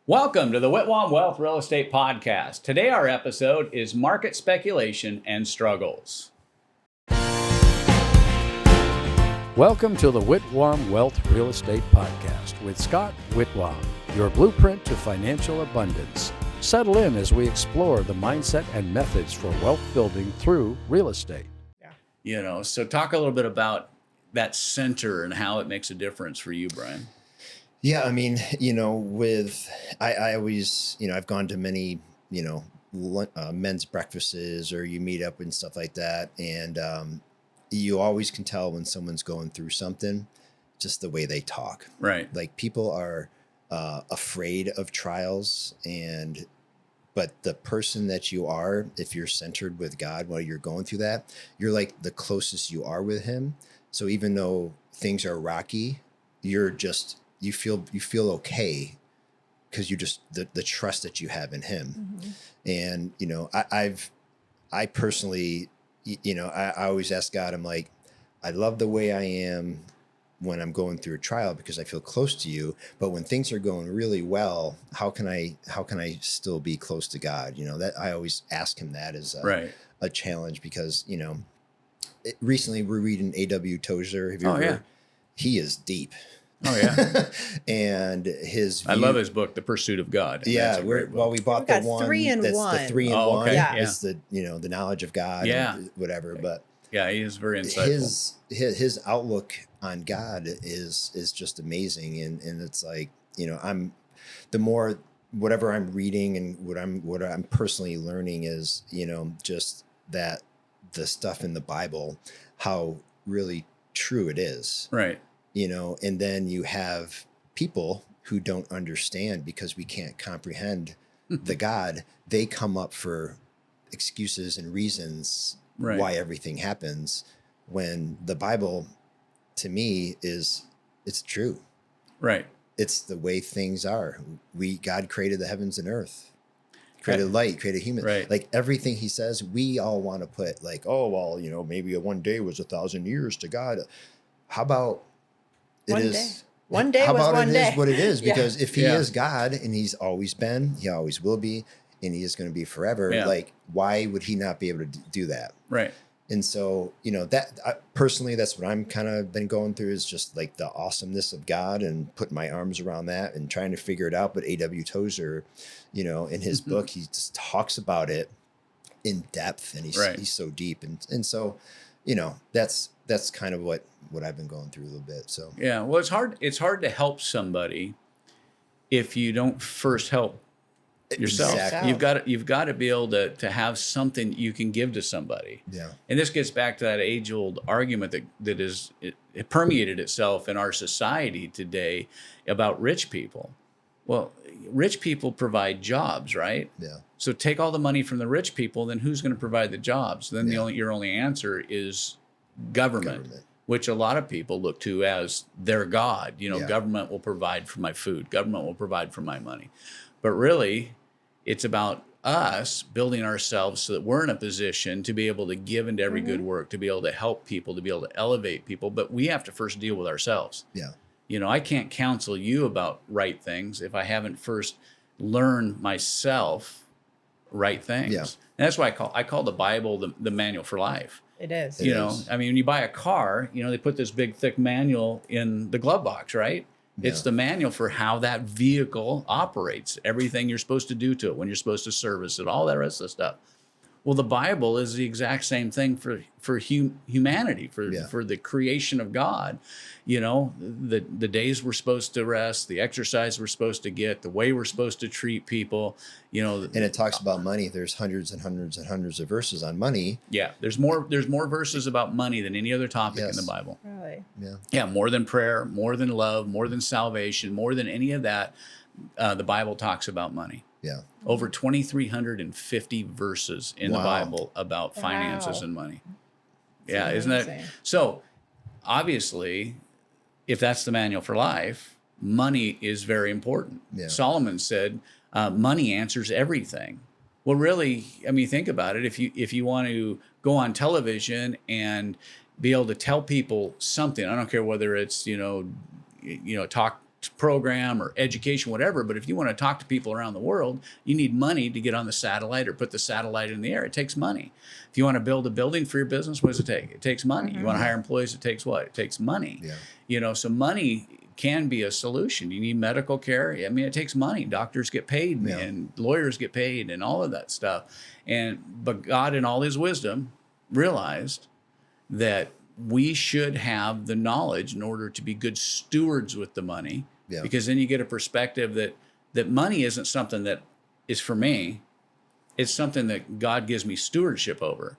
Welcome to the Whitwam Wealth Real Estate Podcast. Today our episode is Market Speculation and Struggles. Welcome to the Whitwam Wealth Real Estate Podcast with Scott Whitwam, your blueprint to financial abundance. Settle in as we explore the mindset and methods for wealth building through real estate. So talk a little bit about that center and how it makes a difference for you, Brian. Yeah, I mean, I always, I've gone to many, men's breakfasts or you meet up and stuff like that. And you always can tell when someone's going through something, just the way they talk. Right. Like people are afraid of trials but the person that you are, if you're centered with God while you're going through that, you're like the closest you are with him. So even though things are rocky, you feel okay because you just the trust that you have in him. Mm-hmm. And I personally, I always ask God, I'm like, I love the way I am when I'm going through a trial because I feel close to you, but when things are going really well, how can I still be close to God? That I always ask him that as a challenge because recently we're reading A.W. Tozer. Have you ever? He is deep. Oh yeah. And I love his book, The Pursuit of God. Yeah. We bought the one that's the 3-in-1. Okay. Yeah. It's the knowledge of God. Yeah. And whatever. But yeah, he is very insightful. His outlook on God is just amazing. And it's like, I'm the more whatever I'm reading and what I'm personally learning is, just that the stuff in the Bible, how really true it is. Right. And then you have people who don't understand because we can't comprehend the God. They come up for excuses and reasons why everything happens when the Bible, to me, it's true. Right. It's the way things are. God created the heavens and earth, created light, created human. Right. Like everything he says, we all want to put like, oh, well, maybe one day was 1,000 years to God. How about One day how was about one it day. is what it is? Because if he Yeah. is God and he's always been, he always will be, and he is going to be forever, like why would he not be able to do that? Right. And so, personally, that's what I'm kind of been going through is just like the awesomeness of God and putting my arms around that and trying to figure it out. But A.W. Tozer, in his book, he just talks about it in depth and he's so deep. And so, that's kind of what I've been going through a little bit. So yeah, well, it's hard to help somebody if you don't first help yourself. Exactly. You've got to be able to have something you can give to somebody. Yeah. And this gets back to that age-old argument that it permeated itself in our society today about rich people. Well, rich people provide jobs, right? Yeah. So take all the money from the rich people, then who's going to provide the jobs? Then your only answer is government, which a lot of people look to as their God. Government will provide for my food. Government will provide for my money. But really, it's about us building ourselves so that we're in a position to be able to give into every good work, to be able to help people, to be able to elevate people. But we have to first deal with ourselves. Yeah. I can't counsel you about right things if I haven't first learned myself right things. Yeah. And that's why I call the Bible the manual for life. It is. I mean, when you buy a car, they put this big, thick manual in the glove box, right? Yeah. It's the manual for how that vehicle operates, everything you're supposed to do to it, when you're supposed to service it, all that rest of the stuff. Well, the Bible is the exact same thing for humanity, for the creation of God. The days we're supposed to rest, the exercise we're supposed to get, the way we're supposed to treat people. And it talks about money. There's hundreds and hundreds and hundreds of verses on money. Yeah, there's more verses about money than any other topic in the Bible. Really? Yeah. Yeah, more than prayer, more than love, more than salvation, more than any of that. The Bible talks about money. Yeah. Over 2,350 verses in the Bible about finances and money. Yeah, isn't that? So obviously, if that's the manual for life, money is very important. Yeah. Solomon said, money answers everything. Well, really, I mean, think about it. If you want to go on television and be able to tell people something, I don't care whether it's, talk program or education, whatever. But if you want to talk to people around the world, you need money to get on the satellite or put the satellite in the air. It takes money. If you want to build a building for your business, what does it take? It takes money. You want to hire employees, it takes what? It takes money. Yeah. So money can be a solution. You need medical care. I mean, it takes money. Doctors get paid and lawyers get paid and all of that stuff. But God, in all his wisdom, realized that we should have the knowledge in order to be good stewards with the money, because then you get a perspective that money isn't something that is for me. It's something that God gives me stewardship over,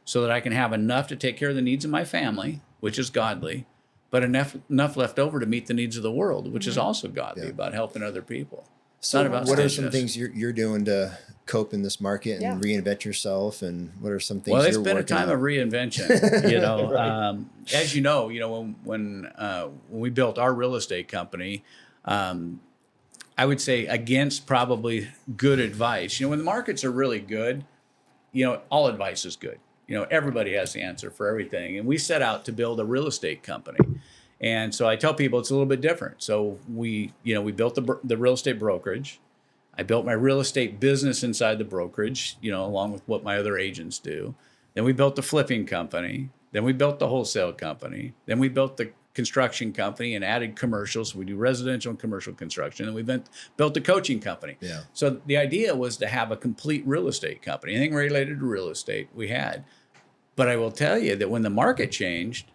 so that I can have enough to take care of the needs of my family, which is godly, but enough left over to meet the needs of the world, which is also godly, about helping other people. So about what are some things you're doing to cope in this market and reinvent yourself? And what are some things Well, it's you're been a working time on? of reinvention, as you know, when we built our real estate company, I would say against probably good advice. When the markets are really good, all advice is good. Everybody has the answer for everything. And we set out to build a real estate company. And so I tell people it's a little bit different. So we built the real estate brokerage. I built my real estate business inside the brokerage, along with what my other agents do. Then we built the flipping company. Then we built the wholesale company. Then we built the construction company and added commercials. We do residential and commercial construction. And we built the coaching company. Yeah. So the idea was to have a complete real estate company. Anything related to real estate we had. But I will tell you that when the market changed,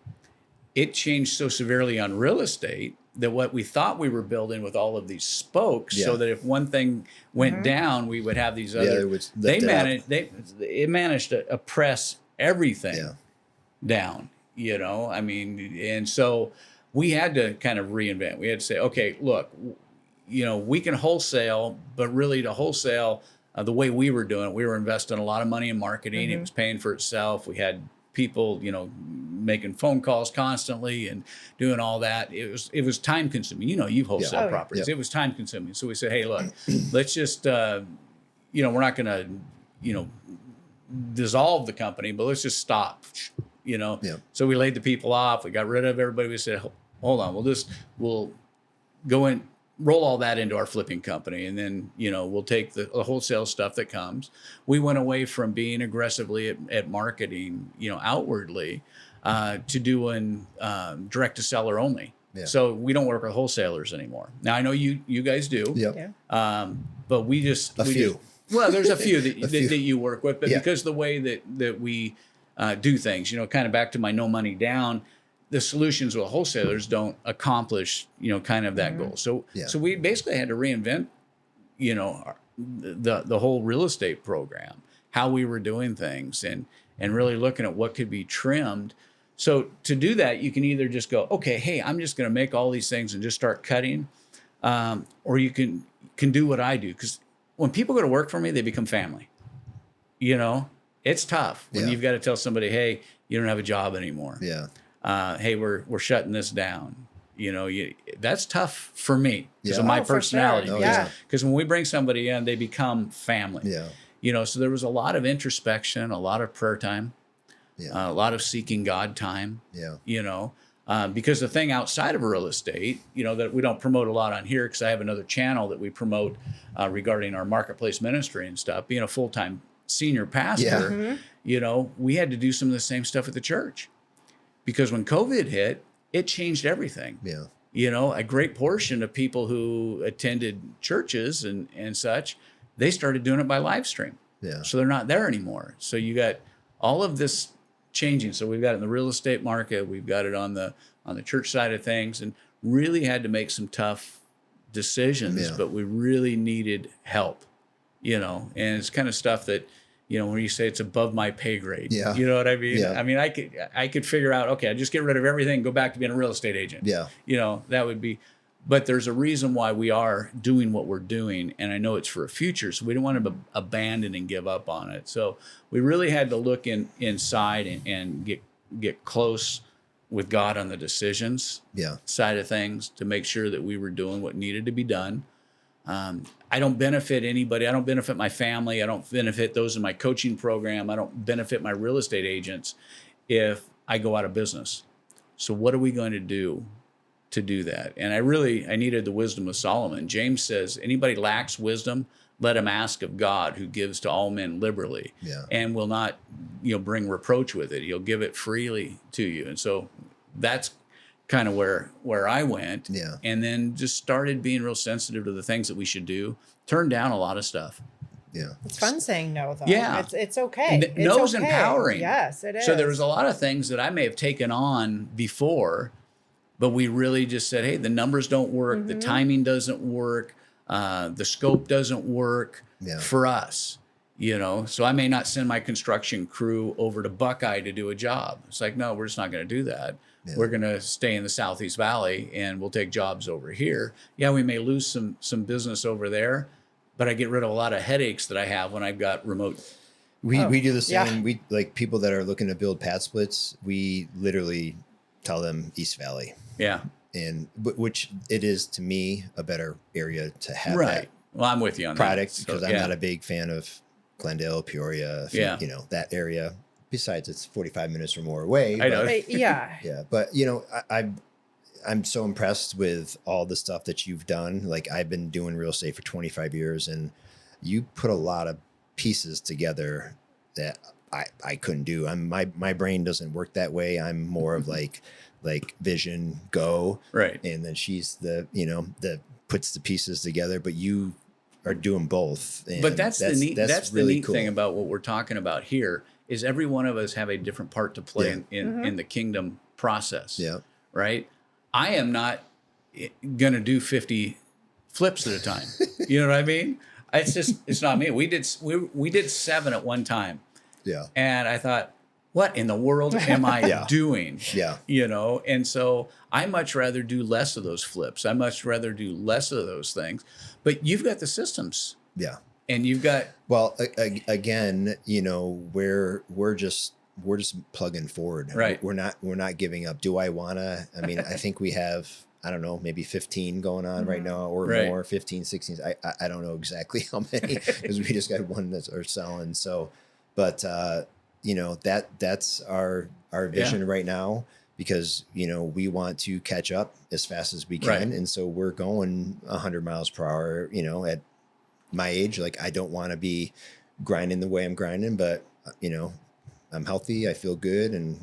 it changed so severely on real estate that what we thought we were building with all of these spokes, so that if one thing went down, we would have these other. It managed to oppress everything down. And so we had to kind of reinvent. We had to say, okay, look, we can wholesale, but really to wholesale the way we were doing it, we were investing a lot of money in marketing. It was paying for itself. We had people, making phone calls constantly and doing all that. It was time consuming. You've wholesale properties. It was time consuming. So we said, hey, look, let's just, we're not going to, dissolve the company, but let's just stop, So we laid the people off. We got rid of everybody. We said, hold on, we'll go in, roll all that into our flipping company. And then, we'll take the wholesale stuff that comes. We went away from being aggressively at marketing, outwardly, to doing direct to seller only. Yeah. So we don't work with wholesalers anymore. Now I know you guys do. But we just few. There's a few that you work with, but because the way that we do things, kind of back to my no money down, the solutions with wholesalers don't accomplish, kind of that goal. So we basically had to reinvent, the whole real estate program, how we were doing things, and really looking at what could be trimmed. So to do that, you can either just go, okay, hey, I'm just going to make all these things and just start cutting, or you can do what I do. Because when people go to work for me, they become family. It's tough when you've got to tell somebody, hey, you don't have a job anymore. Hey, we're shutting this down. That's tough for me because of my personality. Because when we bring somebody in, they become family. So there was a lot of introspection, a lot of prayer time, a lot of seeking God time. Because the thing outside of real estate, that we don't promote a lot on here, because I have another channel that we promote regarding our marketplace ministry and stuff. Being a full-time senior pastor, we had to do some of the same stuff at the church. Because when COVID hit, it changed everything. A great portion of people who attended churches and such, they started doing it by live stream. So they're not there anymore. So you got all of this changing. So we've got it in the real estate market, we've got it on the church side of things, and really had to make some tough decisions, but we really needed help, and it's kind of stuff that, when you say it's above my pay grade, you know what I mean? I mean, I could figure out, okay, I just get rid of everything, go back to being a real estate agent. That would be, but there's a reason why we are doing what we're doing. And I know it's for a future. So we don't want to abandon and give up on it. So we really had to look inside and get close with God on the decisions side of things to make sure that we were doing what needed to be done. I don't benefit anybody. I don't benefit my family. I don't benefit those in my coaching program. I don't benefit my real estate agents if I go out of business. So what are we going to do to do that. And I needed the wisdom of Solomon. James says, anybody lacks wisdom, let him ask of God, who gives to all men liberally, and will not, bring reproach with it. He'll give it freely to you. And so that's kind of where I went. Yeah. And then just started being real sensitive to the things that we should do. Turned down a lot of stuff. Yeah. It's fun saying no, though. Yeah. It's okay. No's okay. empowering. Yes, it is. So there was a lot of things that I may have taken on before, but we really just said, hey, the numbers don't work. The timing doesn't work. The scope doesn't work for us, So I may not send my construction crew over to Buckeye to do a job. It's like, no, we're just not going to do that. Yeah. We're going to stay in the Southeast Valley and we'll take jobs over here. Yeah, we may lose some business over there, but I get rid of a lot of headaches that I have when I've got remote. We do the same. Yeah. We like people that are looking to build pad splits. We literally tell them East Valley. Yeah. And which it is to me a better area to have right. Well, I'm with you on product that. because I'm not a big fan of Glendale, Peoria, that area. Besides, it's 45 minutes or more away. I know. Yeah. But I'm so impressed with all the stuff that you've done. Like I've been doing real estate for 25 years and you put a lot of pieces together that I couldn't do. My brain doesn't work that way. I'm more of like vision, go. Right. And then she's the puts the pieces together, but you are doing both. And but that's really the neat cool thing about what we're talking about here is every one of us have a different part to play in the kingdom process. Yeah. Right. I am not going to do 50 flips at a time. You know what I mean? It's not me. We did 7 at one time. Yeah. And I thought, what in the world am I doing? Yeah. And so I much rather do less of those flips. I much rather do less of those things. But you've got the systems. Yeah. And you've got. Well, again, we're just plugging forward. Right. We're not giving up. Do I wanna? I mean, I think we have, I don't know, maybe 15 going on right now or more, 15, 16. I don't know exactly how many because we just got one that are selling. So, but that's our vision right now because, we want to catch up as fast as we can. Right. And so we're going 100 miles per hour, at my age. Like I don't want to be grinding the way I'm grinding, but, I'm healthy. I feel good. And,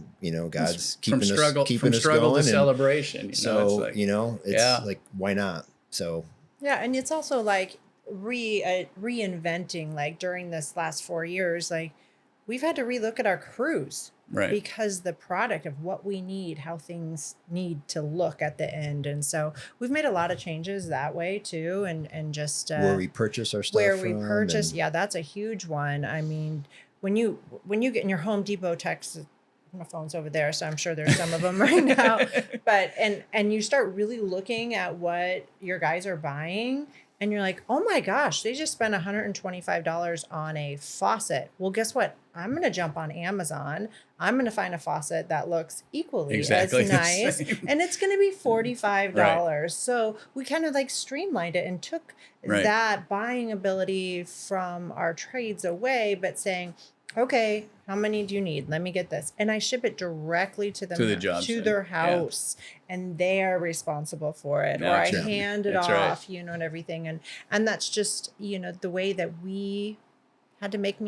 God's keeping us going. From struggle to celebration. So, it's like, why not? So. Yeah. And it's also like reinventing, like during this last 4 years, like we've had to relook at our crews. Right. Because the product of what we need, how things need to look at the end. And so we've made a lot of changes that way too. And just where we purchase our stuff. Yeah, that's a huge one. I mean, when you get in your Home Depot text, my phone's over there, so I'm sure there's some of them right now. But and you start really looking at what your guys are buying. And you're like, oh my gosh, they just spent $125 on a faucet. Well, guess what? I'm going to jump on Amazon. I'm going to find a faucet that looks equally as nice. And it's going to be $45. Right. So we kind of like streamlined it and took that buying ability from our trades away, but saying, okay, how many do you need? Let me get this. And I ship it directly to them, to their house, and they are responsible for it. Or I hand it off, and everything. And that's just, the way that we had to make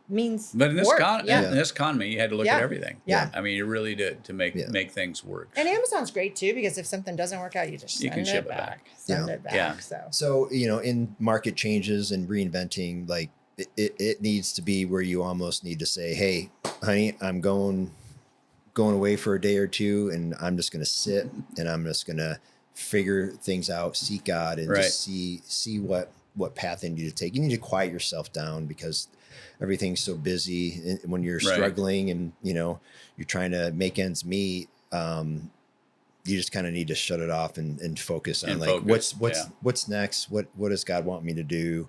means. But in this economy, you had to look at everything. Yeah. I mean, you really did to make things work. And Amazon's great too, because if something doesn't work out, you just send it back. Send it back. Yeah. So, in market changes and reinventing, like, it needs to be where you almost need to say, hey, honey, I'm going away for a day or two and I'm just going to sit and I'm just going to figure things out, seek God and just see what path I need to take. You need to quiet yourself down because everything's so busy. And when you're struggling and, you're trying to make ends meet, you just kind of need to shut it off and focus on what's next? What does God want me to do?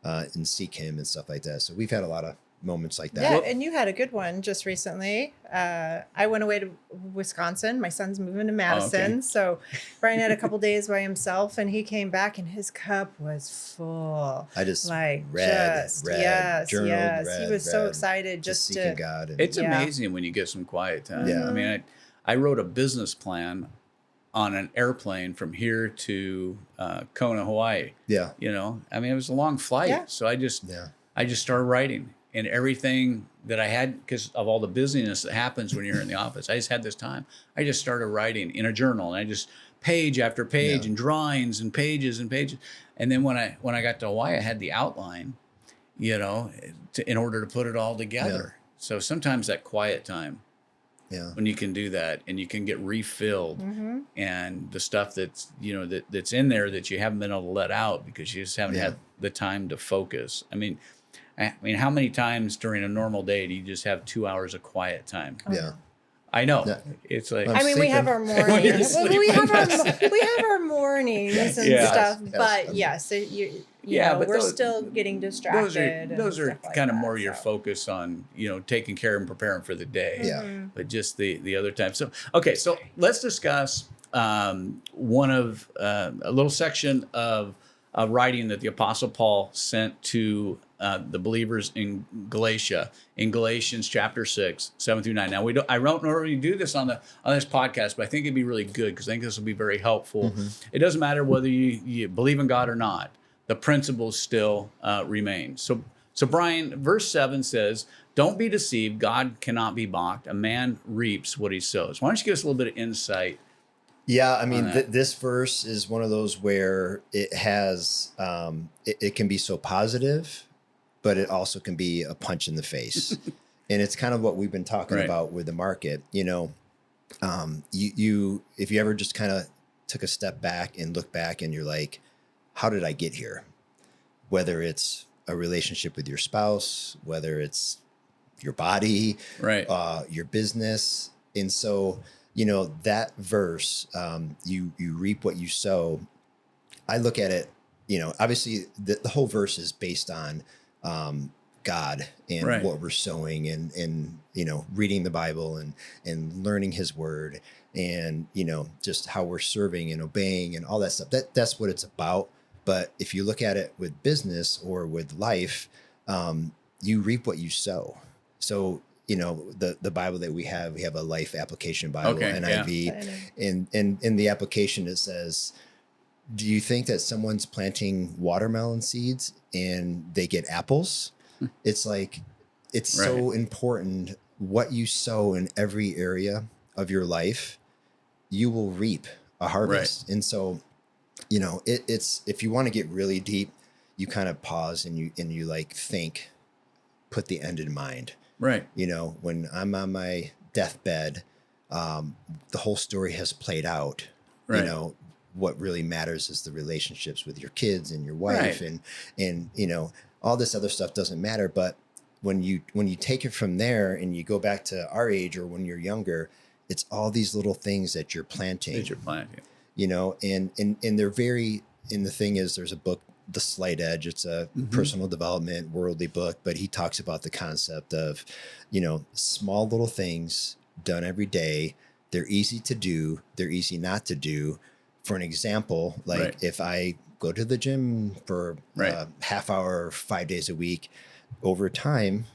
And seek him and stuff like that. So we've had a lot of moments like that. Yeah, and you had a good one just recently. I went away to Wisconsin. My son's moving to Madison. Okay. So Brian had a couple days by himself and he came back and his cup was full. I just read, journaled, he was so excited just seeking God. It's amazing when you get some quiet time. Yeah. I mean, I wrote a business plan on an airplane from here to Kona, Hawaii. Yeah. You know, I mean, it was a long flight. Yeah. So I just started writing, and everything that I had, because of all the busyness that happens when you're in the office, I just had this time. I just started writing in a journal, and I just page after page and drawings and pages and pages. And then when I got to Hawaii, I had the outline, you know, in order to put it all together. Yeah. So sometimes that quiet time, when you can do that and you can get refilled, and the stuff that's, you know, that's in there that you haven't been able to let out because you just haven't had the time to focus. I mean, how many times during a normal day do you just have 2 hours of quiet time? Yeah. I know. Yeah. It's like, I mean, we have our mornings. When we you're have our mornings and stuff. But yes, you know, but we're still getting distracted. Those are and stuff like kind of that, more your focus on, you know, taking care and preparing for the day. Yeah. But just the other time. So, okay. So let's discuss one of a little section of writing that the Apostle Paul sent to the believers in Galatia, in Galatians chapter 6, 7 through 9. Now, I don't normally do this on this podcast, but I think it'd be really good because I think this will be very helpful. It doesn't matter whether you believe in God or not. The principles still remain. So Brian, verse 7 says, "Don't be deceived. God cannot be mocked. A man reaps what he sows." Why don't you give us a little bit of insight? Yeah, I mean, this verse is one of those where it has, it can be so positive, but it also can be a punch in the face. And it's kind of what we've been talking about with the market. You know, you if you ever just kind of took a step back and look back and you're like, how did I get here? Whether it's a relationship with your spouse, whether it's your body, your business. And so, you know, that verse, you reap what you sow. I look at it, you know, obviously the whole verse is based on God and what we're sowing and, you know, reading the Bible and learning his word and, you know, just how we're serving and obeying and all that stuff. That's what it's about. But if you look at it with business or with life, you reap what you sow. So, you know, the Bible that we have a Life Application Bible, NIV. And in the application, it says, do you think that someone's planting watermelon seeds and they get apples? It's like, it's so important what you sow in every area of your life, you will reap a harvest. And so, you know, it's, if you want to get really deep, you kind of pause and you like think, put the end in mind. Right. You know, when I'm on my deathbed, the whole story has played out. You know, what really matters is the relationships with your kids and your wife and, you know, all this other stuff doesn't matter. But when you take it from there and you go back to our age or when you're younger, it's all these little things that you're planting. You know, and they're very, and the thing is, there's a book, The Slight Edge. It's a personal development, worldly book, but he talks about the concept of, you know, small little things done every day. They're easy to do. They're easy not to do. For an example, like if I go to the gym for a half hour, 5 days a week, over time,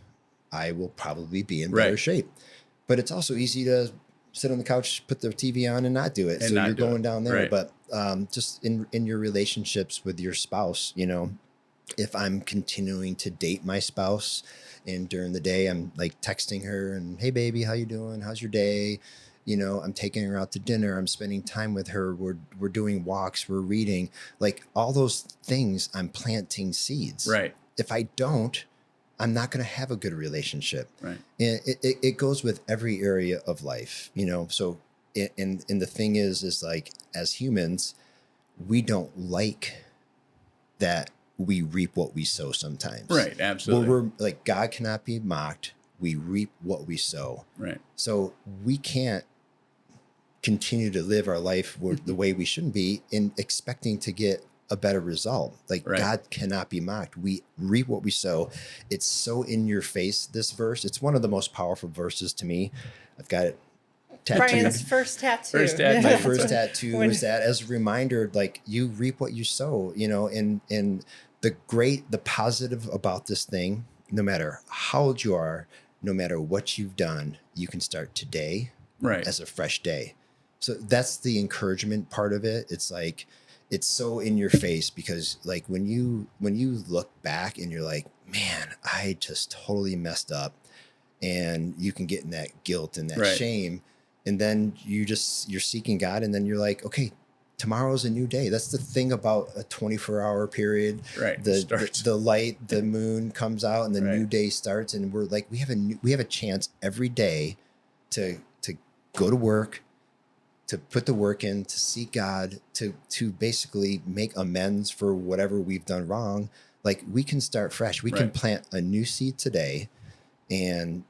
I will probably be in better shape. But it's also easy to sit on the couch, put the TV on and not do it. So you're going down there. But just in your relationships with your spouse, you know, if I'm continuing to date my spouse and during the day, I'm like texting her and, hey baby, how you doing? How's your day? You know, I'm taking her out to dinner. I'm spending time with her. We're doing walks. We're reading. Like all those things, I'm planting seeds. If I don't, I'm not going to have a good relationship. And it goes with every area of life, you know? So, and the thing is like, as humans, we don't like that we reap what we sow sometimes. Absolutely. We're like, God cannot be mocked. We reap what we sow. So we can't continue to live our life the way we shouldn't be in expecting to get a better result. Like God cannot be mocked. We reap what we sow. It's so in your face, this verse. It's one of the most powerful verses to me. I've got it tattooed. Brian's first tattoo. My first tattoo was that as a reminder, like you reap what you sow, you know, and the positive about this thing, no matter how old you are, no matter what you've done, you can start today as a fresh day. So that's the encouragement part of it. It's like, it's so in your face because like when you look back and you're like, man, I just totally messed up, and you can get in that guilt and that Right. shame. And then you're seeking God, and then you're like, okay, tomorrow's a new day. That's the thing about a 24-hour period. Right. The light, the moon comes out, and the Right. new day starts. And we're like, we have a chance every day to go to work, to put the work in, to seek God, to basically make amends for whatever we've done wrong. Like we can start fresh. We can Right. plant a new seed today, and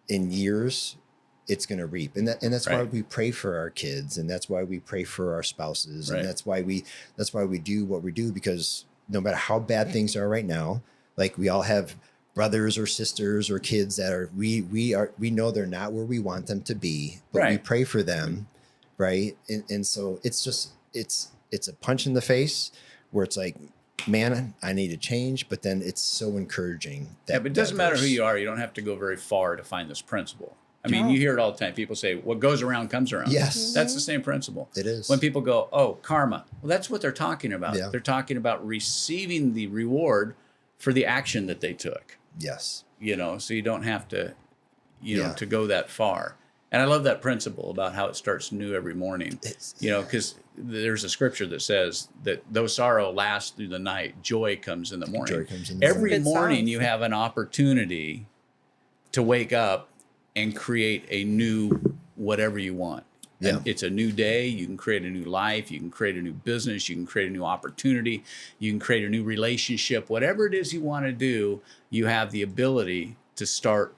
in years it's going to reap. And that's why Right. we pray for our kids, and that's why we pray for our spouses. Right. And that's why we do what we do, because no matter how bad things are right now, like we all have brothers or sisters or kids that are, we know they're not where we want them to be, but we Right. pray for them. Right. And so it's a punch in the face where it's like, man, I need to change. But then it's so encouraging. Yeah, but it doesn't matter who you are. You don't have to go very far to find this principle. I mean, No. you hear it all the time. People say, what goes around comes around. Yes. That's the same principle. It is. When people go, oh, karma. Well, that's what they're talking about. Yeah. They're talking about receiving the reward for the action that they took, Yes. so you don't have to, Yeah. to go that far. And I love that principle about how it starts new every morning, It's, because there's a scripture that says that though sorrow lasts through the night, joy comes in the morning. joy comes in the Every Good morning song. you have an opportunity to wake up and create a new whatever you want. Yeah. And it's a new day. You can create a new life. You can create a new business. You can create a new opportunity. You can create a new relationship. Whatever it is you want to do, you have the ability to start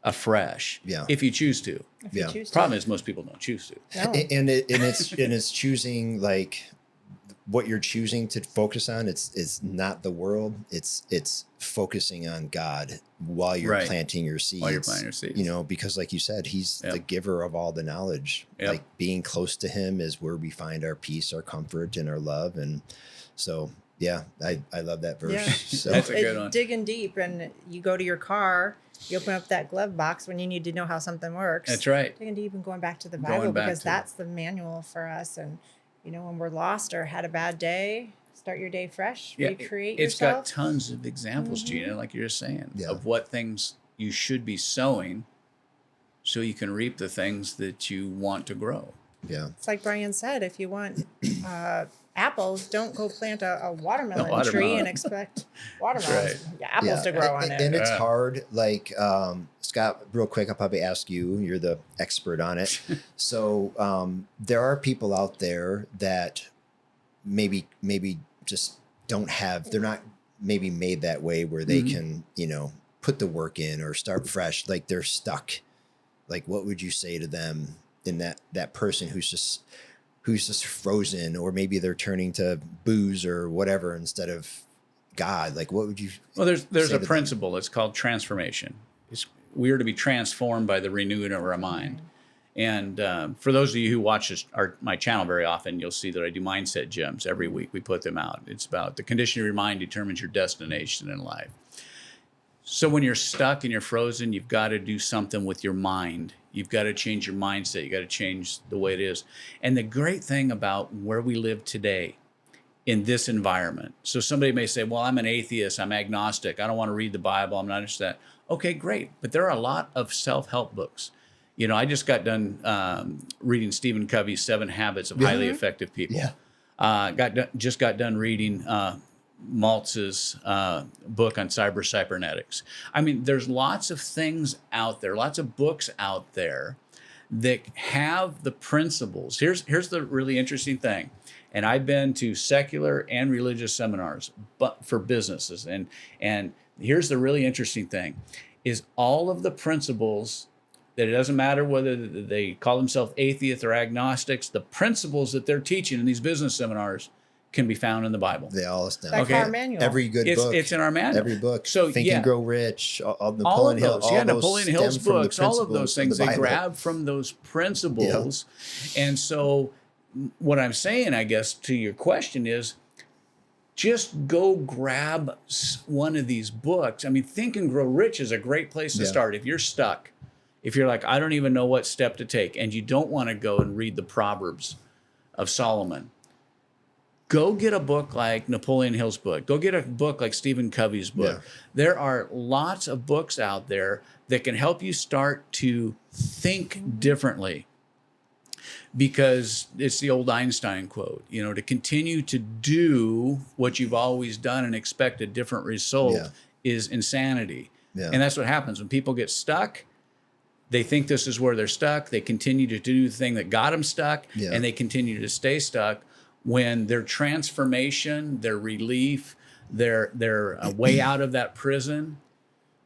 afresh Yeah. if you choose to. If you Yeah. choose to. Problem is most people don't choose to. No. and it's choosing like what you're choosing to focus on. It's not the world. It's focusing on God while you're Right. planting your seeds. While you're planting your seeds. Because like you said, he's Yep. the giver of all the knowledge. Yep. Like being close to him is where we find our peace, our comfort, and our love. And so, yeah, I love that verse. Yeah. So That's a good It's one. digging deep, and you go to your car, you open up that glove box when you need to know how something works. That's right. Digging deep and going back to the Going Bible, back because to it. that's the manual for us. And when we're lost or had a bad day, start your day fresh, recreate It's yourself. got tons of examples, Gina, like you're saying, Yeah. of what things you should be sowing so you can reap the things that you want to grow. yeah. It's like Brian said, if you want apples, don't go plant a watermelon, watermelon. tree and expect watermelons, right. apples to grow on it. And it's Yeah. hard. Like, Scott, real quick, I'll probably ask you, you're the expert on it. So there are people out there that maybe just don't have, they're not maybe made that way where they can, put the work in or start fresh. Like they're stuck. Like, what would you say to them in that person who's just frozen, or maybe they're turning to booze or whatever instead of God? Like, what would you? Well, there's say a to them? principle. It's called transformation. We are to be transformed by the renewing of our mind. And for those of you who watch my channel very often, you'll see that I do mindset gems every week. We put them out. It's about the condition of your mind determines your destination in life. So when you're stuck and you're frozen, you've got to do something with your mind. You've got to change your mindset. You got to change the way it is. And the great thing about where we live today in this environment. So somebody may say, well, I'm an atheist. I'm agnostic. I don't want to read the Bible. I'm not interested in that. Okay, great. But there are a lot of self-help books. I just got done reading Stephen Covey's 7 Habits of Highly Effective People. Yeah. Just got done reading Maltz's book on cybernetics. I mean, there's lots of things out there, lots of books out there that have the principles. Here's the really interesting thing. And I've been to secular and religious seminars, but for businesses. And here's the really interesting thing is all of the principles that it doesn't matter whether they call themselves atheists or agnostics, the principles that they're teaching in these business seminars can be found in the Bible. They all stand. Like Okay. our manual. Every good book. It's in our manual. Every book. So, Think yeah. and Grow Rich. All All Napoleon of Hill. those, All those Napoleon Hill's stem from the books, all of those principles things, of the they Bible. grab from those principles. And so what I'm saying, I guess, to your question is just go grab one of these books. I mean, Think and Grow Rich is a great place to Yeah. start. If you're stuck, if you're like, I don't even know what step to take, and you don't want to go and read the Proverbs of Solomon, go get a book like Napoleon Hill's book. Go get a book like Stephen Covey's book. Yeah. There are lots of books out there that can help you start to think differently, because it's the old Einstein quote, to continue to do what you've always done and expect a different result is insanity. Yeah. And that's what happens when people get stuck. They think this is where they're stuck. They continue to do the thing that got them stuck, and they continue to stay stuck, when their transformation, their relief, their way out of that prison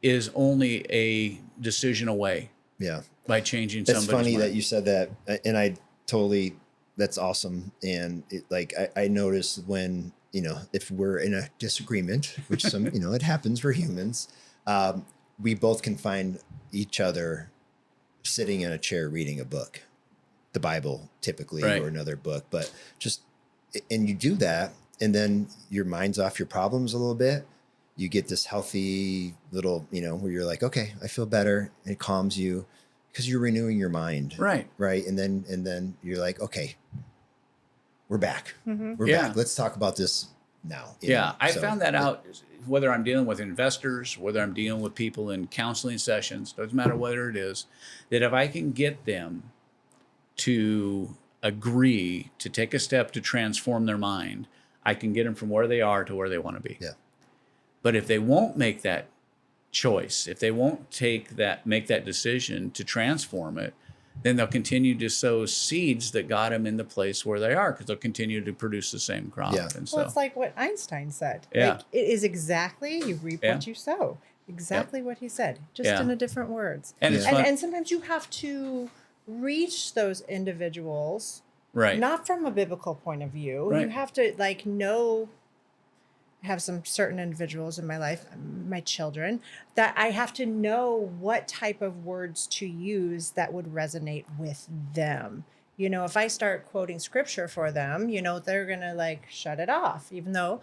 is only a decision away. Yeah. By changing That's somebody's funny mind. that you said that. And I totally, that's awesome. And I noticed when, if we're in a disagreement, which some, it happens, we're humans, we both can find each other sitting in a chair reading a book, the Bible typically, or another book, but and you do that, and then your mind's off your problems a little bit. You get this healthy little, where you're like, okay, I feel better. It calms you because you're renewing your mind. Right. Right. And then you're like, okay, we're back. We're Yeah. back. Let's talk about this now. I found that out, whether I'm dealing with investors, whether I'm dealing with people in counseling sessions, doesn't matter whether it is, that if I can get them to agree to take a step to transform their mind, I can get them from where they are to where they want to be. Yeah. But if they won't make that choice, if they won't make that decision to transform it, then they'll continue to sow seeds that got them in the place where they are, because they'll continue to produce the same crop. Yeah. And so, Well, it's like what Einstein said. Yeah. Like, it is exactly, you reap what you sow. Exactly what he said, just in a different words. and it's fun. And sometimes you have to reach those individuals, Right. not from a biblical point of view. Right. You have to know, have some certain individuals in my life, my children, that I have to know what type of words to use that would resonate with them. If I start quoting scripture for them, they're going to shut it off, even though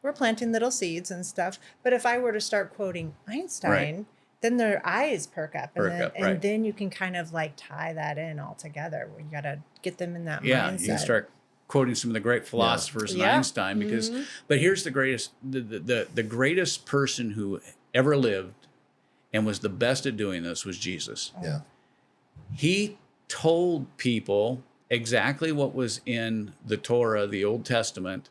we're planting little seeds and stuff. But if I were to start quoting Einstein, then their eyes perk up. And then you can kind of tie that in all together. You got to get them in that mindset. You can start quoting some of the great philosophers and Einstein, because, but here's the greatest, the greatest person who ever lived and was the best at doing this was Jesus. Yeah. He told people exactly what was in the Torah, the Old Testament,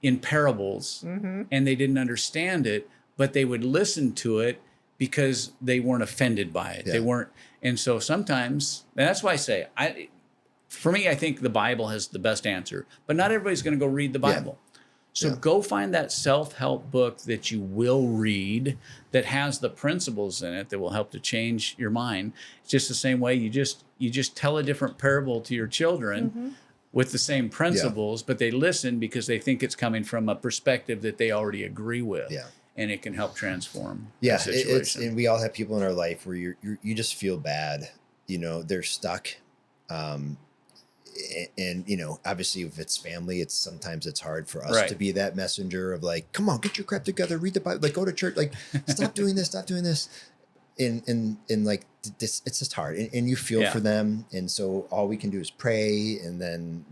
in parables, and they didn't understand it, but they would listen to it because they weren't offended by it. They weren't. And so sometimes, and that's why I say, for me, I think the Bible has the best answer, but not everybody's going to go read the Bible. So go find that self-help book that you will read that has the principles in it that will help to change your mind. It's just the same way you just tell a different parable to your children with the same principles, but they listen because they think it's coming from a perspective that they already agree with. Yeah. And it can help transform Yeah, the situation. and we all have people in our life where you just feel bad. They're stuck. And obviously if it's family, sometimes it's hard for us to be that messenger of come on, get your crap together, read the Bible, go to church, stop doing this, stop doing this. And this, it's just hard. And you feel for them. And so all we can do is pray. And then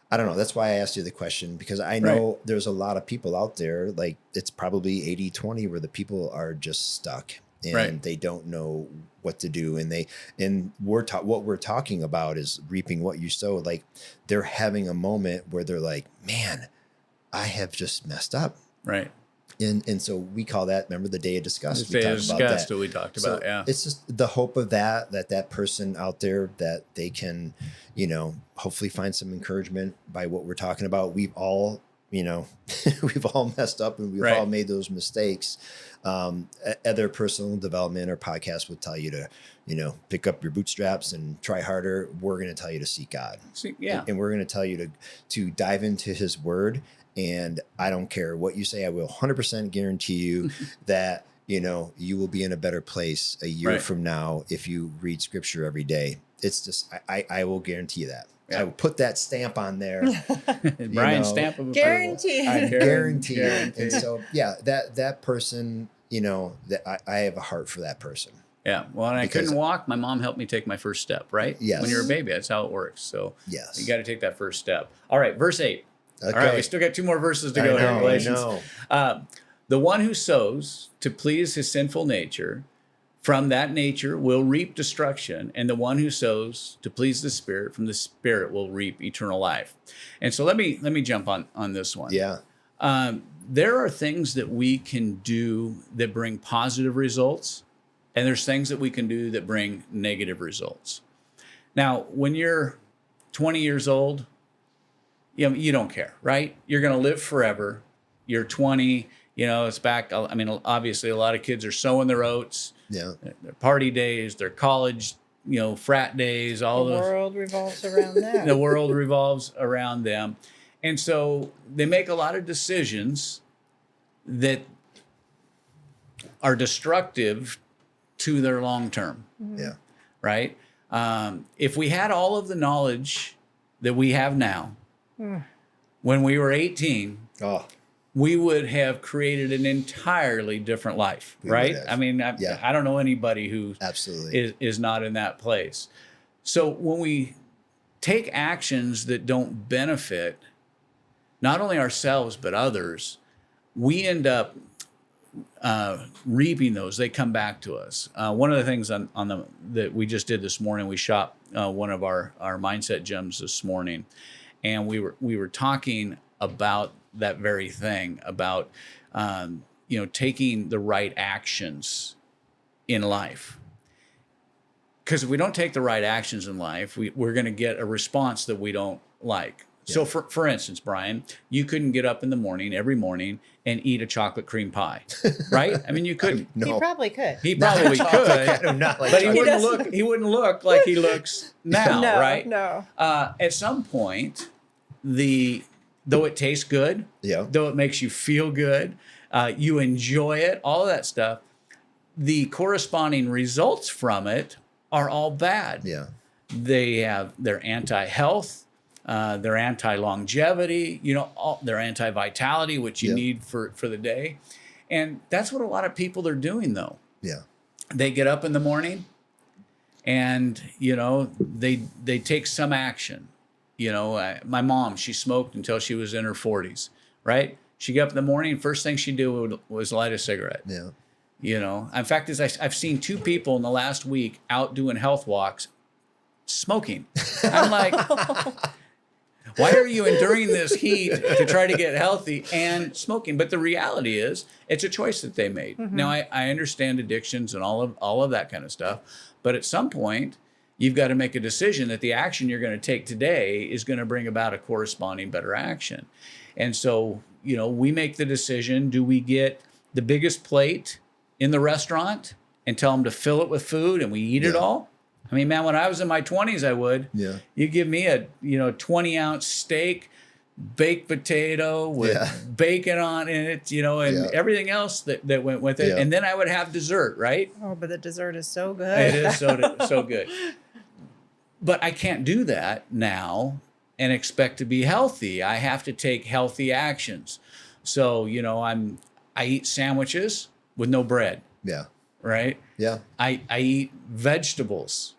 I don't know. That's why I asked you the question, because I know there's a lot of people out there, it's probably 80-20 where the people are just stuck and they don't know what to do. And what we're talking about is reaping what you sow. They're having a moment where they're like, man, I have just messed up. Right. And so we call that, remember the day of disgust? The day of disgust that we talked about, It's just the hope of that person out there, that they can, hopefully find some encouragement by what we're talking about. We've all, we've all messed up and we've all made those mistakes. Other personal development or podcasts would tell you to, pick up your bootstraps and try harder. We're going to tell you to seek God. And we're going to tell you to dive into his word. And I don't care what you say, I will 100% guarantee you that, you will be in a better place a year from now if you read scripture every day. It's just, I will guarantee you that. I will put that stamp on there. Brian's stamp of approval. Guarantee. I guarantee it. And so, that person, that I have a heart for that person. Yeah. Well, and I Because- couldn't walk. My mom helped me take my first step, right? Yes. When you're a baby, that's how it works. So Yes. you got to take that first step. All right. Verse 8. Okay. All right. We still got 2 more verses to I go here. know, Galatians. I know. The one who sows to please his sinful nature, from that nature will reap destruction, and the one who sows to please the Spirit, from the Spirit will reap eternal life. And so let me jump on this one. Yeah. There are things that we can do that bring positive results, and there's things that we can do that bring negative results. Now, when you're 20 years old, you don't care, right? You're going to live forever. You're 20, it's back. I mean, obviously, a lot of kids are sowing their oats. Yeah. Their party days, their college, frat days, all The those. world revolves around that. The world revolves around them. And so they make a lot of decisions that are destructive to their long term, Yeah. right? If we had all of the knowledge that we have now, when we were 18, Oh, we would have created an entirely different life, We right? would have. I mean, Yeah. I don't know anybody who absolutely. is not in that place. So when we take actions that don't benefit not only ourselves but others, we end up reaping those. They come back to us. One of the things that we just did this morning, we shot one of our mindset gems this morning, and we were talking about that very thing, about taking the right actions in life. Because if we don't take the right actions in life, we're going to get a response that we don't like. Yeah. So for instance, Brian, you couldn't get up in the morning, every morning, and eat a chocolate cream pie, right? I mean, you couldn't. No. He probably could. He probably could, No, not like but he chocolate. wouldn't look like he looks now, no, right? No. At some point, though it tastes good, Yeah. though it makes you feel good, you enjoy it, all of that stuff, the corresponding results from it are all bad. Yeah. They're anti-health, they're anti-longevity, they're anti-vitality, which you Yep. need for the day. And that's what a lot of people are doing, though. Yeah. They get up in the morning and, they take some action. My mom, she smoked until she was in her 40s, right? She got up in the morning, first thing she'd do was light a cigarette. Yeah. In fact, I've seen 2 people in the last week out doing health walks smoking. I'm like, why are you enduring this heat to try to get healthy and smoking? But the reality is, it's a choice that they made. Mm-hmm. Now, I understand addictions and all of that kind of stuff, but at some point, you've got to make a decision that the action you're going to take today is going to bring about a corresponding better action. And so, we make the decision: do we get the biggest plate in the restaurant and tell them to fill it with food and we eat it Yeah. all? I mean, man, when I was in my 20s, I would. Yeah. You give me a 20-ounce steak, baked potato with Yeah. bacon on it, and Yeah. everything else that went with it. Yeah. And then I would have dessert, right? Oh, but the dessert is so good. It is so good. But I can't do that now and expect to be healthy. I have to take healthy actions. So, I eat sandwiches with no bread, Yeah. right? Yeah. I eat vegetables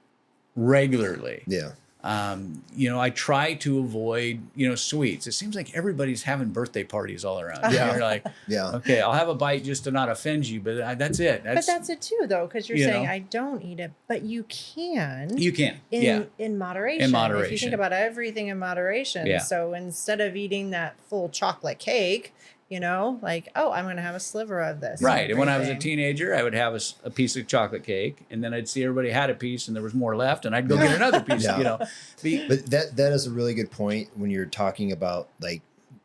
regularly. Yeah. I try to avoid, sweets. It seems like everybody's having birthday parties all around. Yeah. You're like, Yeah. okay, I'll have a bite just to not offend you, but that's it. But that's it too, though, because you're you saying know. I don't eat it, but you can. You can. in moderation. In If you moderation. think about everything in moderation. Yeah. So instead of eating that full chocolate cake, I'm going to have a sliver of this. Right. And when I was a everything. teenager, I would have a piece of chocolate cake, and then I'd see everybody had a piece and there was more left, and I'd go get another piece, Yeah. The- But that is a really good point when you're talking about like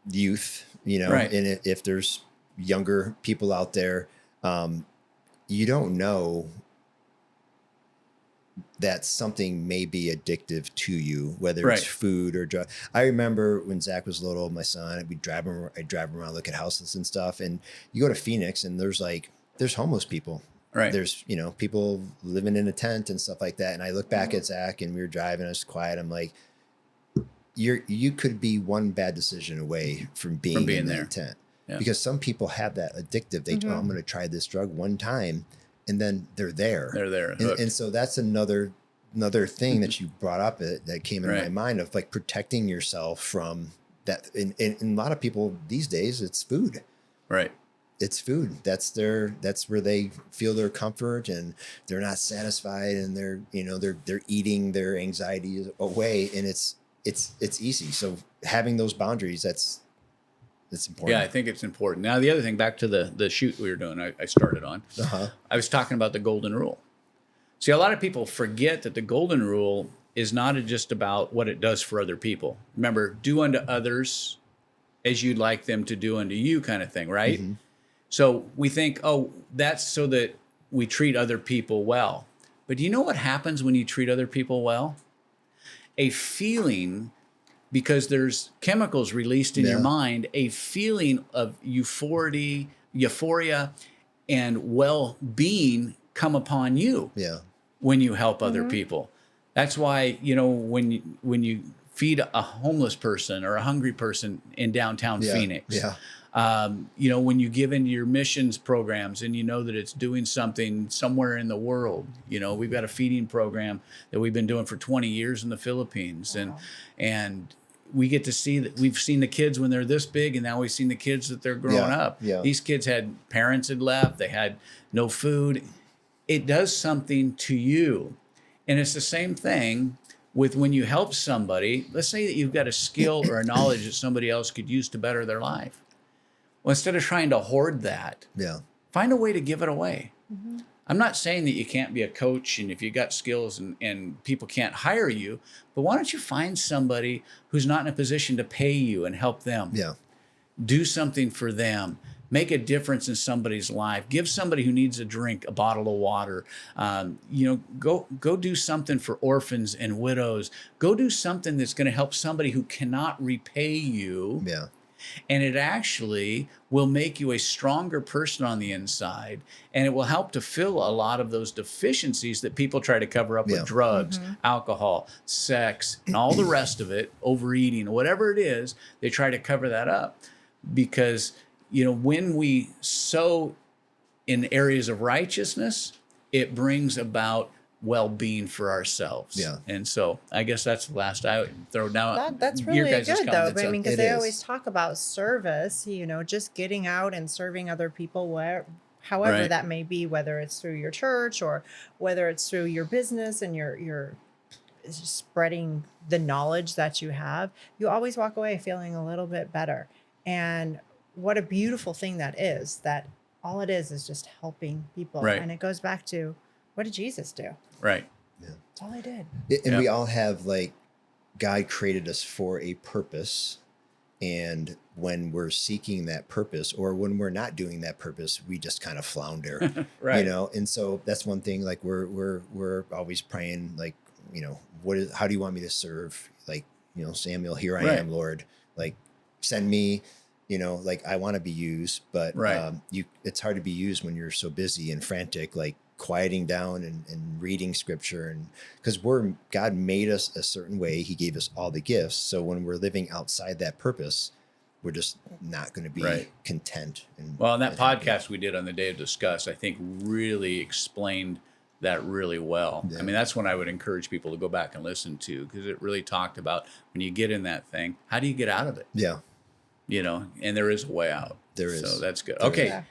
youth, Right. and if there's younger people out there, you don't know that something may be addictive to you, whether it's Right. food or drug. I remember when Zach was little, my son, I'd drive him around, look at houses and stuff. And you go to Phoenix and there's homeless people. Right. There's, people living in a tent and stuff like that. And I look back at Zach and we were driving, I was quiet. I'm like, you could be one bad decision away from being in there. that tent. Yeah. Because some people have that addictive. I'm going to try this drug one time and then they're there. They're there. And so that's another thing that you brought up that came in Right. my mind of like protecting yourself from that. And a lot of people these days, it's food. Right. It's food. That's where they feel their comfort, and they're not satisfied, and they're eating their anxiety away, and it's easy. So having those boundaries, that's important. Yeah, I think it's important. Now, the other thing, back to the shoot we were doing, I started on, I was talking about the golden rule. See, a lot of people forget that the golden rule is not just about what it does for other people. Remember, do unto others as you'd like them to do unto you, kind of thing, right? Mm-hmm. So we think, oh, that's so that we treat other people well. But do you know what happens when you treat other people well? A feeling, because there's chemicals released in your mind, a feeling of euphoria and well-being come upon you when you help other people. That's why, when you feed a homeless person or a hungry person in downtown Phoenix, when you give into your missions programs and you know that it's doing something somewhere in the world. We've got a feeding program that we've been doing for 20 years in the Philippines. And we get to see that we've seen the kids when they're this big, and now we've seen the kids that they're growing up. Yeah. These kids parents had left, they had no food. It does something to you. And it's the same thing with when you help somebody. Let's say that you've got a skill or a knowledge that somebody else could use to better their life. Well, instead of trying to hoard that, find a way to give it away. Mm-hmm. I'm not saying that you can't be a coach and if you got skills and people can't hire you, but why don't you find somebody who's not in a position to pay you and help them? Yeah. Do something for them. Make a difference in somebody's life. Give somebody who needs a drink a bottle of water. Go do something for orphans and widows. Go do something that's going to help somebody who cannot repay you. Yeah. And it actually will make you a stronger person on the inside, and it will help to fill a lot of those deficiencies that people try to cover up with drugs, alcohol, sex, and all the rest of it, overeating, whatever it is, they try to cover that up. Because, when we sow in areas of righteousness, it brings about well-being for ourselves. Yeah. And so I guess that's the last I would throw down. That's really good though. But because they always talk about service, just getting out and serving other people however that may be, whether it's through your church or whether it's through your business and you're spreading the knowledge that you have, you always walk away feeling a little bit better. And what a beautiful thing that is, that all it is just helping people. Right. And it goes back to, what did Jesus do? Right. Yeah. That's all he did. And we all have, God created us for a purpose. And when we're seeking that purpose, or when we're not doing that purpose, we just kind of flounder, right. And so that's one thing, we're always praying, how do you want me to serve? Samuel, here I am, Lord, send me, I want to be used, but it's hard to be used when you're so busy and frantic, quieting down and reading scripture, and because God made us a certain way. He gave us all the gifts. So when we're living outside that purpose, we're just not going to be content. And that podcast we did on the Day of Discuss, I think really explained that really well. Yeah. I mean, that's when I would encourage people to go back and listen to, because it really talked about when you get in that thing, how do you get out of it? Yeah. And there is a way out. There is. So that's good. Okay. Yeah.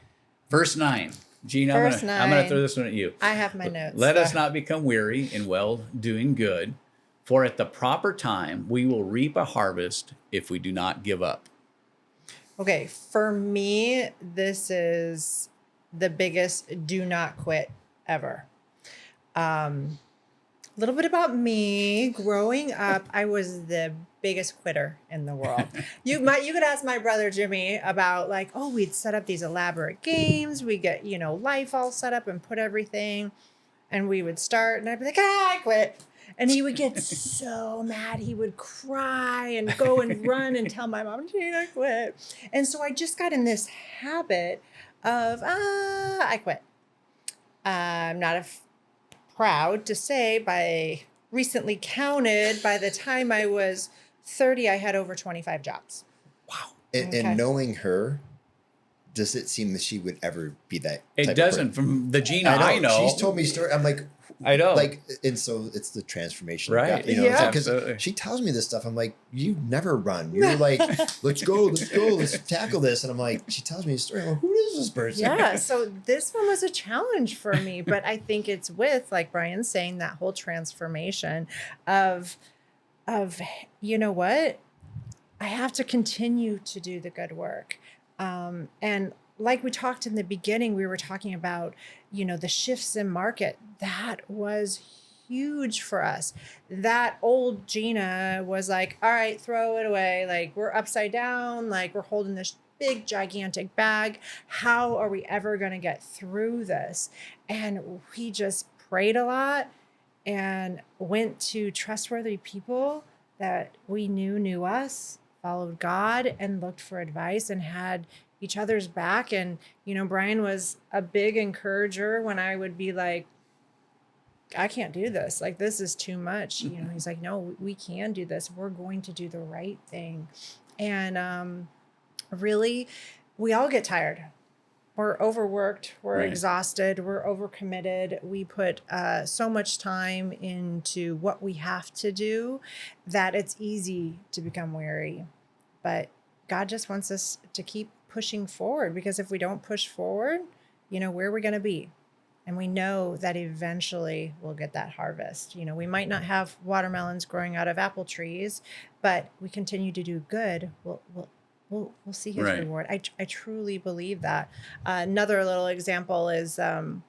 Verse 9. Gina, I'm going to throw this one at you. I have my notes. Let us not become weary in well-doing good, for at the proper time we will reap a harvest if we do not give up. Okay, for me, this is the biggest do not quit ever. A little bit about me. Growing up, I was the biggest quitter in the world. You could ask my brother Jimmy about we'd set up these elaborate games. We get, life all set up and put everything, and we would start, and I'd be like, I quit. And he would get so mad. He would cry and go and run and tell my mom, Gina, quit. And so I just got in this habit of, I quit. I'm not proud to say, recently counted, by the time I was 30, I had over 25 jobs. Wow. And knowing her, does it seem that she would ever be that? It type of doesn't. person? From the Gina I know. She's told me story. I'm like, I know. Like, and so it's the transformation. Of Right. God, you know, Yeah. because she tells me this stuff. I'm like, you never run. You're like, let's go, let's tackle this. And I'm like, she tells me a story. I'm like, who is this person? Yeah, so this one was a challenge for me, but I think it's with, like Brian's saying, that whole transformation of you know what, I have to continue to do the good work, and like we talked in the beginning, we were talking about, you know, the shifts in market. That was huge for us. That old Gina was like, all right, throw it away. Like, we're upside down, like we're holding this big gigantic bag. How are we ever going to get through this? And we just prayed a lot and went to trustworthy people that we knew us, followed God, and looked for advice and had each other's back. And, you know, Brian was a big encourager when I would be like, I can't do this. Like, this is too much. You know, he's like, no, we can do this. We're going to do the right thing. And really, we all get tired. We're overworked. We're Right. exhausted. We're overcommitted. We put so much time into what we have to do that it's easy to become weary. But God just wants us to keep pushing forward, because if we don't push forward, you know, where are we going to be? And we know that eventually we'll get that harvest. You know, we might not have watermelons growing out of apple trees, but we continue to do good. We'll see his Right. reward. I truly believe that. Another little example is a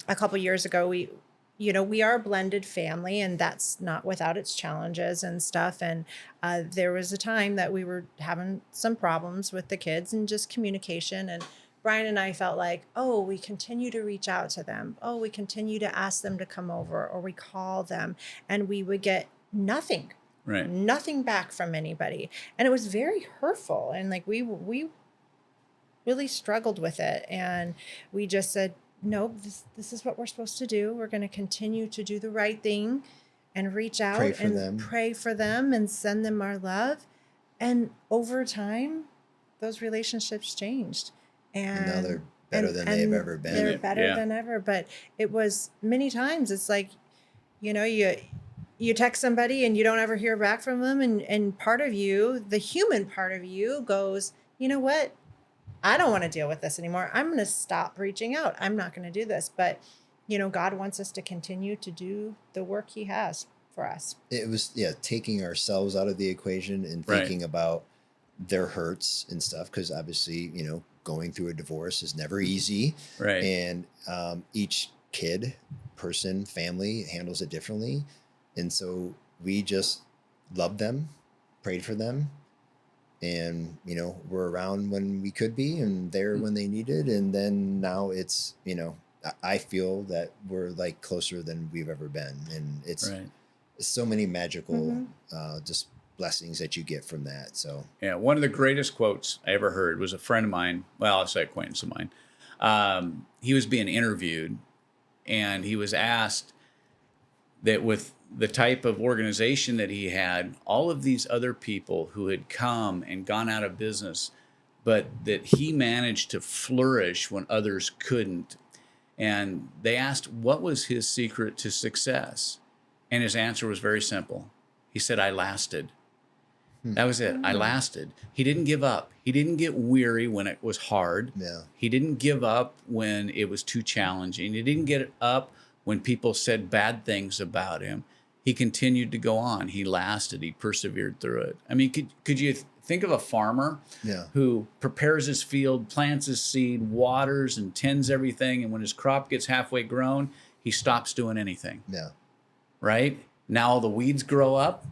couple years ago, we are a blended family, and that's not without its challenges and stuff. And there was a time that we were having some problems with the kids and just communication. And Brian and I felt like, oh, we continue to reach out to them. Oh, we continue to ask them to come over, or we call them, and we would get nothing. Right. Nothing back from anybody. And it was very hurtful. And like we really struggled with it. And we just said, no, this is what we're supposed to do. We're going to continue to do the right thing and reach out and pray for them and send them our love. And over time, those relationships changed. And now they're better than they've ever been. They're better than ever. But it was many times, it's like, you know, you text somebody and you don't ever hear back from them. And part of you, the human part of you, goes, you know what? I don't want to deal with this anymore. I'm going to stop reaching out. I'm not going to do this. But, you know, God wants us to continue to do the work he has for us. It was, taking ourselves out of the equation and thinking about their hurts and stuff. Because obviously, you know, going through a divorce is never easy. Right. And each kid, person, family handles it differently. And so we just loved them, prayed for them, and, you know, we're around when we could be and there when they needed. And then now it's, you know, I feel that we're like closer than we've ever been. And it's so many magical just blessings that you get from that. So, yeah, one of the greatest quotes I ever heard was a friend of mine. Well, I'll say acquaintance of mine. He was being interviewed, and he was asked that with the type of organization that he had, all of these other people who had come and gone out of business, but that he managed to flourish when others couldn't. And they asked, what was his secret to success? And his answer was very simple. He said, I lasted. That was it. I lasted. He didn't give up. He didn't get weary when it was hard. Yeah. He didn't give up when it was too challenging. He didn't get up when people said bad things about him. He continued to go on. He lasted. He persevered through it. I mean, could you think of a farmer who prepares his field, plants his seed, waters and tends everything, and when his crop gets halfway grown, he stops doing anything. Yeah. Right? Now all the weeds grow up.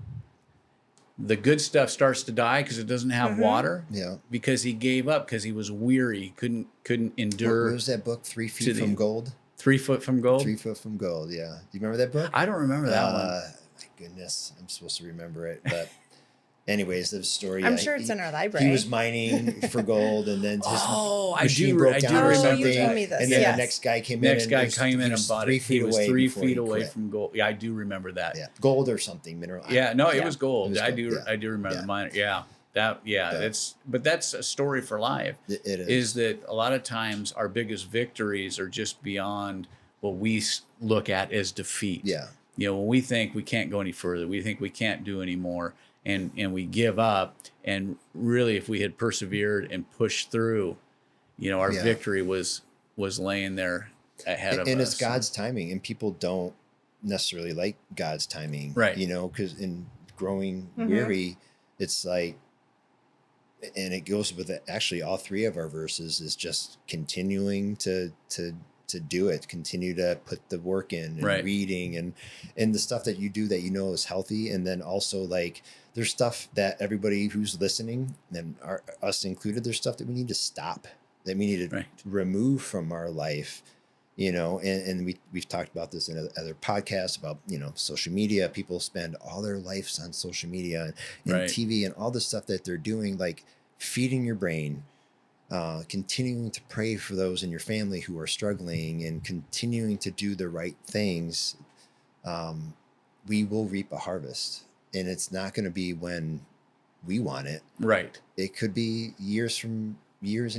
The good stuff starts to die because it doesn't have water. Yeah. Because he gave up, because he was weary, couldn't endure. What was that book? 3 Feet from Gold? 3 Foot from Gold? 3 Foot from Gold, yeah. Do you remember that book? I don't remember that one. My goodness, I'm supposed to remember it. But anyways, the story. I'm sure it's in our library. He was mining for gold, and then his machine I broke do down or remember something. You told me this, and then yes. the next guy came Next in. guy came in and bought it. He was 3 feet away quit. from gold. Yeah, I do remember that. Yeah, gold or something, mineral. Yeah, no, it Yeah. was gold. It was I gold, do remember the miner. Yeah. Yeah. But that's a story for life. It is. Is that a lot of times our biggest victories are just beyond what we look at as defeat. Yeah. When we think we can't go any further, we think we can't do any more, and we give up. And really, if we had persevered and pushed through, our victory was laying there ahead of us. And it's God's timing, and people don't necessarily like God's timing, right? Because in growing weary, it's like, and it goes with it. Actually, all three of our verses is just continuing to do it, continue to put the work in, and reading and the stuff that you do that is healthy. And then also, like, there's stuff that everybody who's listening, and us included, there's stuff that we need to stop, that we need to remove from our life, and we've talked about this in other podcasts about, social media. People spend all their lives on social media and TV and all the stuff that they're doing, like feeding your brain, continuing to pray for those in your family who are struggling, and continuing to do the right things. We will reap a harvest, and it's not going to be when we want it. Right. It could be years and years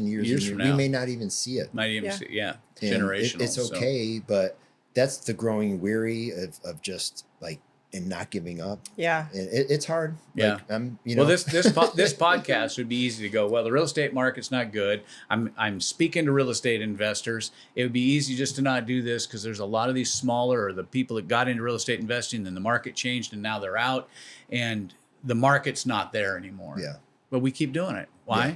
from now. We may not even see it. Might even see it. Yeah. Generational. It's okay, but that's the growing weary of just like, and not giving up. Yeah. And it's hard. Yeah. Like, Well, this podcast would be easy to go, well, the real estate market's not good. I'm speaking to real estate investors. It would be easy just to not do this because there's a lot of these smaller, or the people that got into real estate investing, and the market changed and now they're out, and the market's not there anymore. Yeah. But we keep doing it. Why? Yeah.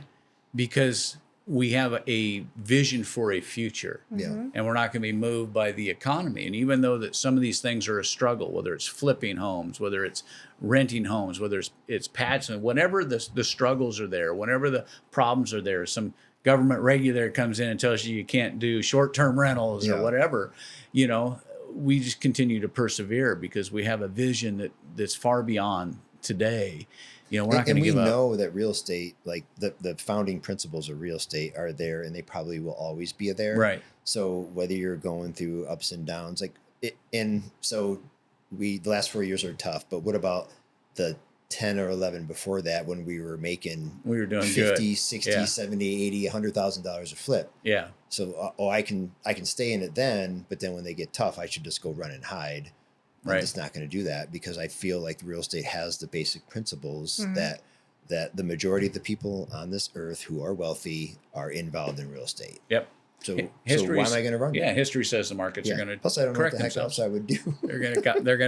Because we have a vision for a future. Yeah. And we're not going to be moved by the economy. And even though that some of these things are a struggle, whether it's flipping homes, whether it's renting homes, whether it's patching, whenever the struggles are there, whenever the problems are there, some government regulator comes in and tells you can't do short-term rentals or whatever, we just continue to persevere because we have a vision that's far beyond today. We're not going to give up. And we know that real estate, like the founding principles of real estate, are there, and they probably will always be there. Right. So whether you're going through ups and downs, the last 4 years are tough, but what about the 10 or 11 before that, when we were doing 50, good. 60, 70, $80, $100,000 a flip? Yeah. So, I can stay in it then, but then when they get tough, I should just go run and hide. I'm just not going to do that, because I feel like real estate has the basic principles that the majority of the people on this earth who are wealthy are involved in real estate. Yep. So why am I going to run? Yeah, history says the markets are going to. Plus, I don't know what the heck themselves. else I would do. They're going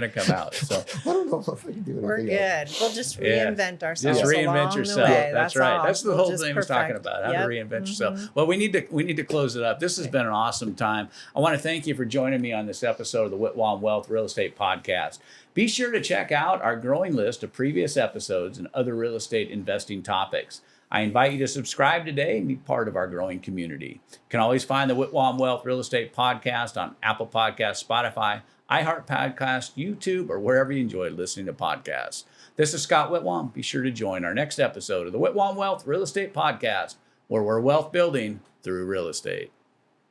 to come out. So I don't know if I can do anything. We're good. We'll just reinvent ourselves. Just reinvent along yourself. The way. That's right. all. That's the whole thing I was talking about. How to reinvent yourself. Well, we need to close it up. This has been an awesome time. I want to thank you for joining me on this episode of the Whitwam Wealth Real Estate Podcast. Be sure to check out our growing list of previous episodes and other real estate investing topics. I invite you to subscribe today and be part of our growing community. You can always find the Whitwam Wealth Real Estate Podcast on Apple Podcasts, Spotify, iHeart Podcast, YouTube, or wherever you enjoy listening to podcasts. This is Scott Whitwam. Be sure to join our next episode of the Whitwam Wealth Real Estate Podcast, where we're wealth building through real estate.